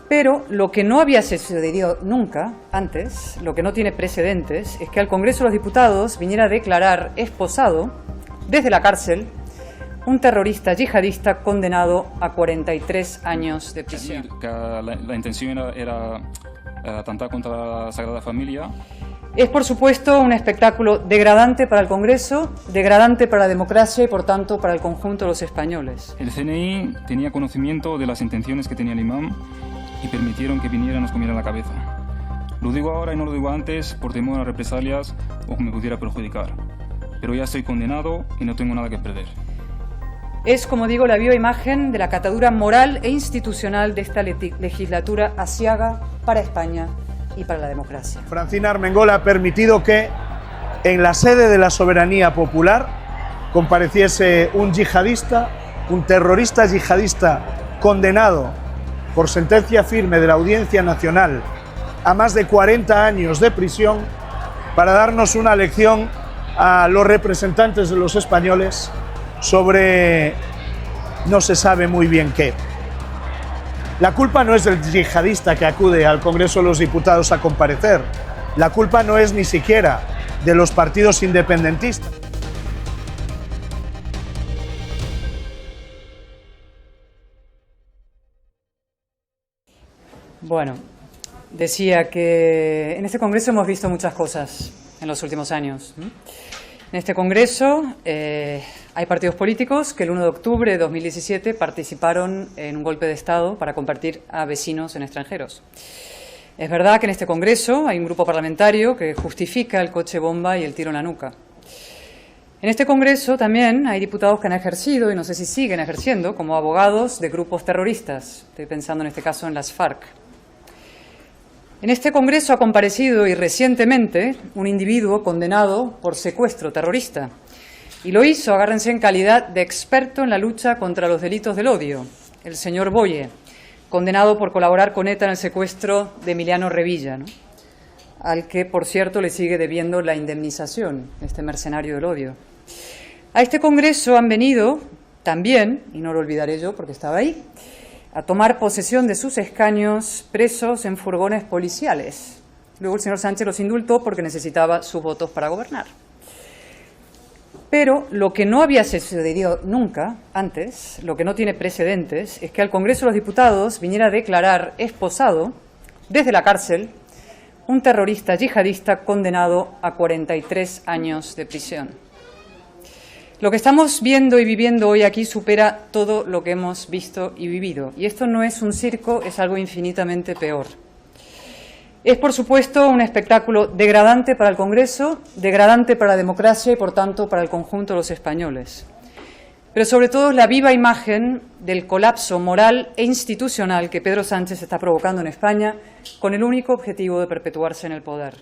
Pero lo que no había sucedido nunca antes, lo que no tiene precedentes, es que al Congreso de los Diputados viniera a declarar esposado, desde la cárcel, un terrorista yihadista condenado a 43 años de prisión. La intención era atentar contra la Sagrada Familia. Es, por supuesto, un espectáculo degradante para el Congreso, degradante para la democracia y, por tanto, para el conjunto de los españoles. El CNI tenía conocimiento de las intenciones que tenía el imán y permitieron que viniera y nos comiera la cabeza. Lo digo ahora y no lo digo antes por temor a represalias o que me pudiera perjudicar. Pero ya estoy condenado y no tengo nada que perder. Es, como digo, la viva imagen de la catadura moral e institucional de esta legislatura aciaga para España y para la democracia. Francina Armengol ha permitido que en la sede de la soberanía popular compareciese un yihadista, un terrorista yihadista condenado por sentencia firme de la Audiencia Nacional a más de 40 años de prisión para darnos una lección a los representantes de los españoles sobre no se sabe muy bien qué. La culpa no es del yihadista que acude al Congreso de los Diputados a comparecer. La culpa no es ni siquiera de los partidos independentistas. Bueno, decía que en este Congreso hemos visto muchas cosas en los últimos años. En este Congreso hay partidos políticos que el 1 de octubre de 2017 participaron en un golpe de Estado para convertir a vecinos en extranjeros. Es verdad que en este Congreso hay un grupo parlamentario que justifica el coche bomba y el tiro en la nuca. En este Congreso también hay diputados que han ejercido, y no sé si siguen ejerciendo, como abogados de grupos terroristas. Estoy pensando en este caso en las FARC. En este Congreso ha comparecido y recientemente un individuo condenado por secuestro terrorista. Y lo hizo, agárrense, en calidad de experto en la lucha contra los delitos del odio, el señor Boye, condenado por colaborar con ETA en el secuestro de Emiliano Revilla, ¿no? Al que, por cierto, le sigue debiendo la indemnización, este mercenario del odio. A este Congreso han venido también, y no lo olvidaré yo porque estaba ahí, a tomar posesión de sus escaños presos en furgones policiales. Luego el señor Sánchez los indultó porque necesitaba sus votos para gobernar. Pero lo que no había sucedido nunca antes, lo que no tiene precedentes, es que al Congreso de los Diputados viniera a declarar esposado, desde la cárcel, un terrorista yihadista condenado a 43 años de prisión. Lo que estamos viendo y viviendo hoy aquí supera todo lo que hemos visto y vivido. Y esto no es un circo, es algo infinitamente peor. Es, por supuesto, un espectáculo degradante para el Congreso, degradante para la democracia y, por tanto, para el conjunto de los españoles. Pero, sobre todo, es la viva imagen del colapso moral e institucional que Pedro Sánchez está provocando en España con el único objetivo de perpetuarse en el poder.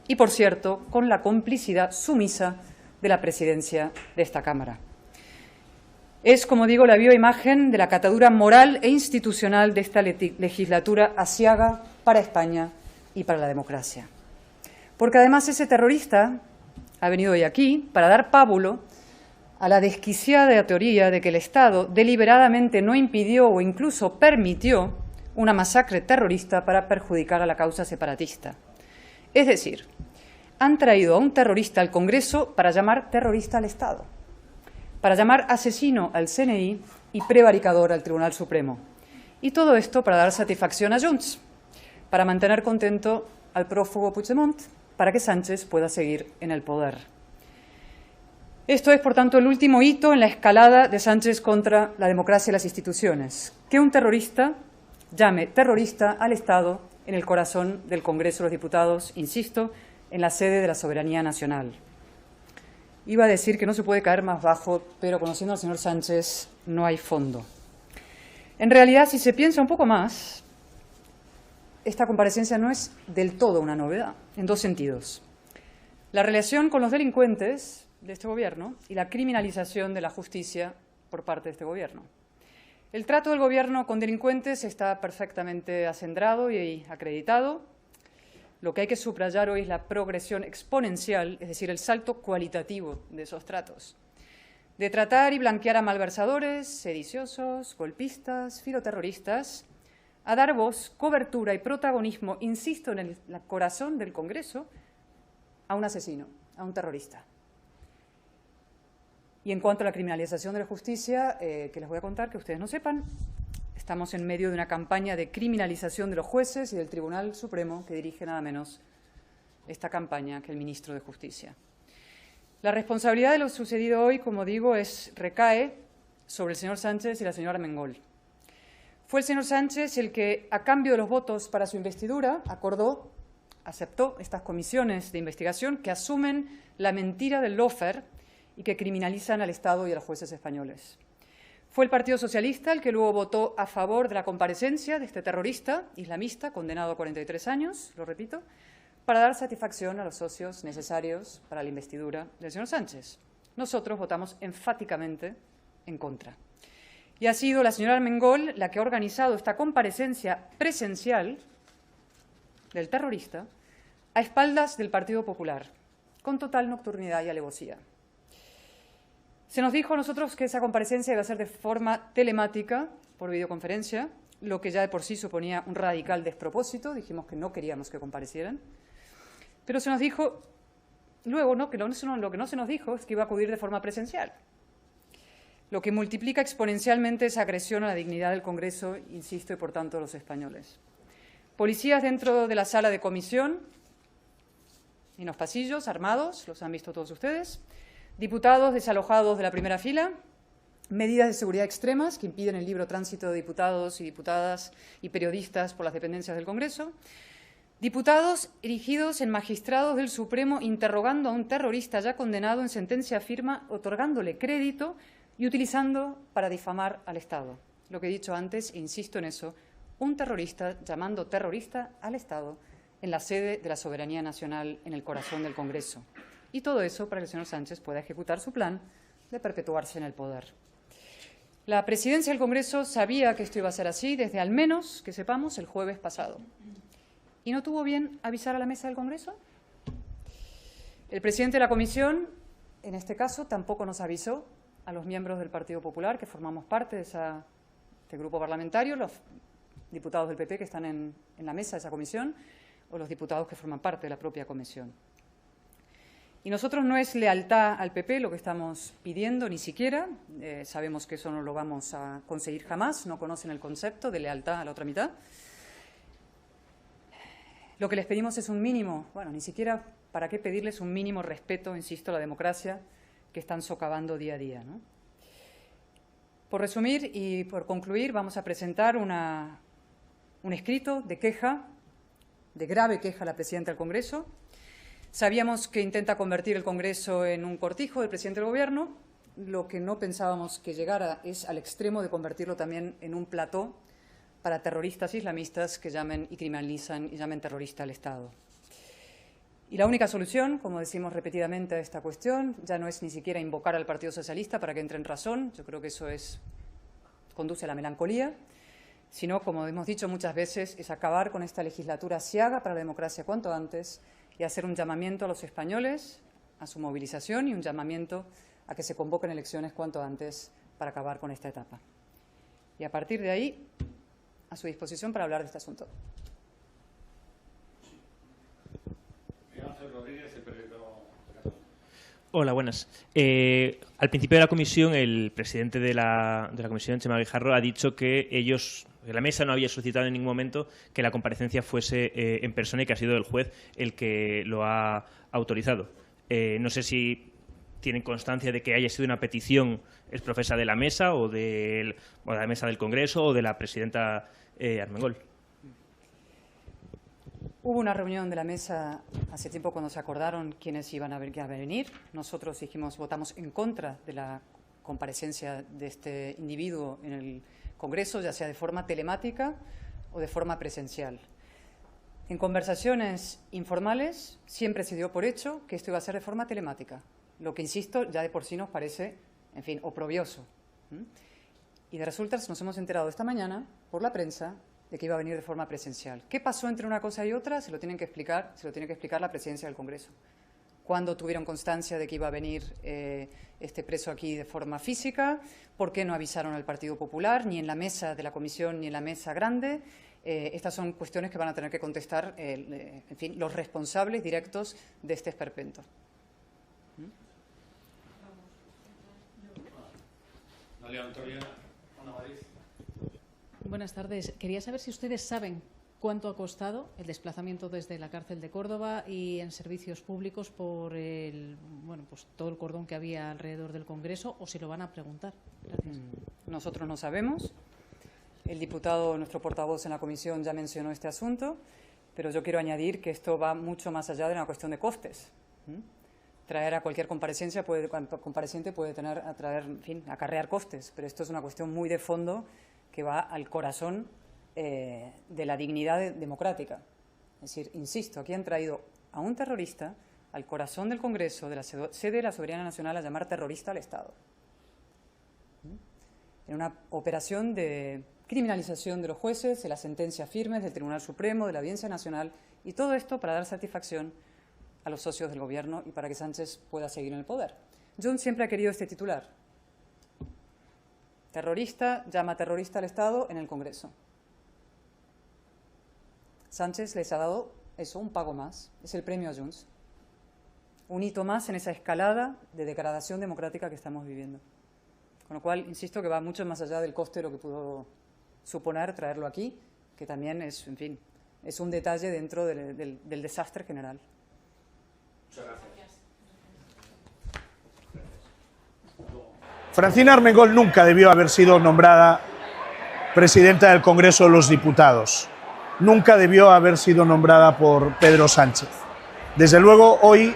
Y, por cierto, con la complicidad sumisa de la presidencia de esta Cámara. Es, como digo, la viva imagen de la catadura moral e institucional de esta legislatura aciaga para España y para la democracia. Porque además ese terrorista ha venido hoy aquí para dar pábulo a la desquiciada teoría de que el Estado deliberadamente no impidió o incluso permitió una masacre terrorista para perjudicar a la causa separatista. Es decir, han traído a un terrorista al Congreso para llamar terrorista al Estado, para llamar asesino al CNI y prevaricador al Tribunal Supremo. Y todo esto para dar satisfacción a Junts, para mantener contento al prófugo Puigdemont, para que Sánchez pueda seguir en el poder. Esto es, por tanto, el último hito en la escalada de Sánchez contra la democracia y las instituciones. Que un terrorista llame terrorista al Estado en el corazón del Congreso de los Diputados, insisto, en la sede de la soberanía nacional. Iba a decir que no se puede caer más bajo, pero conociendo al señor Sánchez no hay fondo. En realidad, si se piensa un poco más, esta comparecencia no es del todo una novedad, en dos sentidos. La relación con los delincuentes de este Gobierno y la criminalización de la justicia por parte de este Gobierno. El trato del Gobierno con delincuentes está perfectamente acendrado y acreditado. Lo que hay que subrayar hoy es la progresión exponencial, es decir, el salto cualitativo de esos tratos. De tratar y blanquear a malversadores, sediciosos, golpistas, filoterroristas, a dar voz, cobertura y protagonismo, insisto, en el corazón del Congreso, a un asesino, a un terrorista. Y en cuanto a la criminalización de la justicia, que les voy a contar, que ustedes no sepan, estamos en medio de una campaña de criminalización de los jueces y del Tribunal Supremo, que dirige nada menos esta campaña que el ministro de Justicia. La responsabilidad de lo sucedido hoy, como digo, recae sobre el señor Sánchez y la señora Armengol. Fue el señor Sánchez el que, a cambio de los votos para su investidura, aceptó estas comisiones de investigación que asumen la mentira del lawfare y que criminalizan al Estado y a los jueces españoles. Fue el Partido Socialista el que luego votó a favor de la comparecencia de este terrorista islamista condenado a 43 años, lo repito, para dar satisfacción a los socios necesarios para la investidura del señor Sánchez. Nosotros votamos enfáticamente en contra. Y ha sido la señora Armengol la que ha organizado esta comparecencia presencial del terrorista a espaldas del Partido Popular, con total nocturnidad y alevosía. Se nos dijo a nosotros que esa comparecencia iba a ser de forma telemática, por videoconferencia, lo que ya de por sí suponía un radical despropósito. Dijimos que no queríamos que comparecieran. Pero se nos dijo luego, ¿no?, que lo que no se nos dijo es que iba a acudir de forma presencial, lo que multiplica exponencialmente esa agresión a la dignidad del Congreso, insisto, y por tanto a los españoles. Policías dentro de la sala de comisión, en los pasillos, armados, los han visto todos ustedes. Diputados desalojados de la primera fila, medidas de seguridad extremas que impiden el libre tránsito de diputados y diputadas y periodistas por las dependencias del Congreso, diputados erigidos en magistrados del Supremo interrogando a un terrorista ya condenado en sentencia firme, otorgándole crédito y utilizando para difamar al Estado. Lo que he dicho antes, e insisto en eso, un terrorista llamando terrorista al Estado en la sede de la soberanía nacional, en el corazón del Congreso. Y todo eso para que el señor Sánchez pueda ejecutar su plan de perpetuarse en el poder. La presidencia del Congreso sabía que esto iba a ser así desde al menos, que sepamos, el jueves pasado. ¿Y no tuvo bien avisar a la mesa del Congreso? El presidente de la comisión, en este caso, tampoco nos avisó a los miembros del Partido Popular, que formamos parte de este grupo parlamentario, los diputados del PP que están en la mesa de esa comisión, o los diputados que forman parte de la propia comisión. Y nosotros no es lealtad al PP lo que estamos pidiendo, ni siquiera. Sabemos que eso no lo vamos a conseguir jamás. No conocen el concepto de lealtad a la otra mitad. Lo que les pedimos es un mínimo, bueno, ni siquiera para qué pedirles un mínimo respeto, insisto, a la democracia que están socavando día a día, ¿no? Por resumir y por concluir, vamos a presentar un escrito de queja, de grave queja a la presidenta del Congreso. Sabíamos que intenta convertir el Congreso en un cortijo del presidente del Gobierno. Lo que no pensábamos que llegara es al extremo de convertirlo también en un plató para terroristas islamistas que llamen y criminalizan y llamen terrorista al Estado. Y la única solución, como decimos repetidamente a esta cuestión, ya no es ni siquiera invocar al Partido Socialista para que entre en razón. Yo creo que eso conduce a la melancolía, sino, como hemos dicho muchas veces, es acabar con esta legislatura ciaga para la democracia cuanto antes y hacer un llamamiento a los españoles a su movilización y un llamamiento a que se convoquen elecciones cuanto antes para acabar con esta etapa. Y a partir de ahí, a su disposición para hablar de este asunto. Hola, buenas. Al principio de la comisión, el presidente de la comisión, Chema Guijarro, ha dicho que la mesa no había solicitado en ningún momento que la comparecencia fuese en persona y que ha sido el juez el que lo ha autorizado. No sé si tienen constancia de que haya sido una petición exprofesa de la mesa o de la mesa del Congreso o de la presidenta Armengol. Hubo una reunión de la mesa hace tiempo cuando se acordaron quiénes iban a venir. Nosotros votamos en contra de la comparecencia de este individuo en el Congreso, ya sea de forma telemática o de forma presencial. En conversaciones informales siempre se dio por hecho que esto iba a ser de forma telemática, lo que, insisto, ya de por sí nos parece, en fin, oprobioso. Y de resultas nos hemos enterado esta mañana por la prensa de que iba a venir de forma presencial. ¿Qué pasó entre una cosa y otra? Se lo tiene que explicar la presidencia del Congreso. ¿Cuándo tuvieron constancia de que iba a venir este preso aquí de forma física? ¿Por qué no avisaron al Partido Popular, ni en la mesa de la comisión ni en la mesa grande? estas son cuestiones que van a tener que contestar, en fin, los responsables directos de este esperpento. Buenas tardes. Quería saber si ustedes saben cuánto ha costado el desplazamiento desde la cárcel de Córdoba y en servicios públicos por pues todo el cordón que había alrededor del Congreso, o si lo van a preguntar. Gracias. Nosotros no sabemos. El diputado, nuestro portavoz en la comisión, ya mencionó este asunto, pero yo quiero añadir que esto va mucho más allá de una cuestión de costes. Traer a cualquier compareciente puede acarrear costes, pero esto es una cuestión muy de fondo que va al corazón de la dignidad democrática. Es decir, insisto, aquí han traído a un terrorista al corazón del Congreso, de la sede de la soberanía nacional, a llamar terrorista al Estado. En una operación de criminalización de los jueces, de las sentencias firmes del Tribunal Supremo, de la Audiencia Nacional, y todo esto para dar satisfacción a los socios del Gobierno y para que Sánchez pueda seguir en el poder. John siempre ha querido este titular. Terrorista llama terrorista al Estado en el Congreso. Sánchez les ha dado eso, un pago más, es el premio a Junts. Un hito más en esa escalada de degradación democrática que estamos viviendo. Con lo cual, insisto que va mucho más allá del coste de lo que pudo suponer traerlo aquí, que también es, en fin, es un detalle dentro del desastre general. Muchas gracias. Francina Armengol nunca debió haber sido nombrada presidenta del Congreso de los Diputados. Nunca debió haber sido nombrada por Pedro Sánchez. Desde luego, hoy,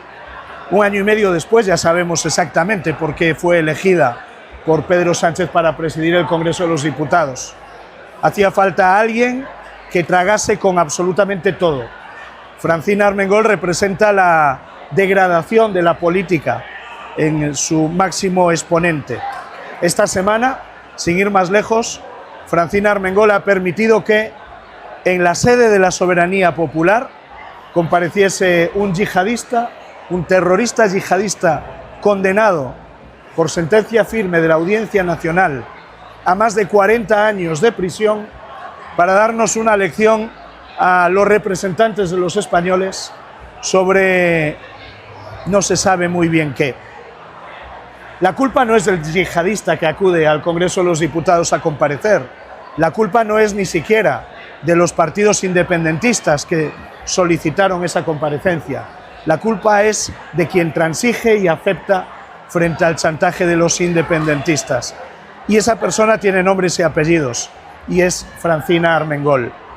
un año y medio después, ya sabemos exactamente por qué fue elegida por Pedro Sánchez para presidir el Congreso de los Diputados. Hacía falta alguien que tragase con absolutamente todo. Francina Armengol representa la degradación de la política en su máximo exponente. Esta semana, sin ir más lejos, Francina Armengol ha permitido que en la sede de la soberanía popular compareciese un yihadista, un terrorista yihadista condenado por sentencia firme de la Audiencia Nacional a más de 40 años de prisión, para darnos una lección a los representantes de los españoles sobre no se sabe muy bien qué. La culpa no es del yihadista que acude al Congreso de los Diputados a comparecer. La culpa no es ni siquiera de los partidos independentistas que solicitaron esa comparecencia. La culpa es de quien transige y acepta frente al chantaje de los independentistas. Y esa persona tiene nombres y apellidos, y es Francina Armengol.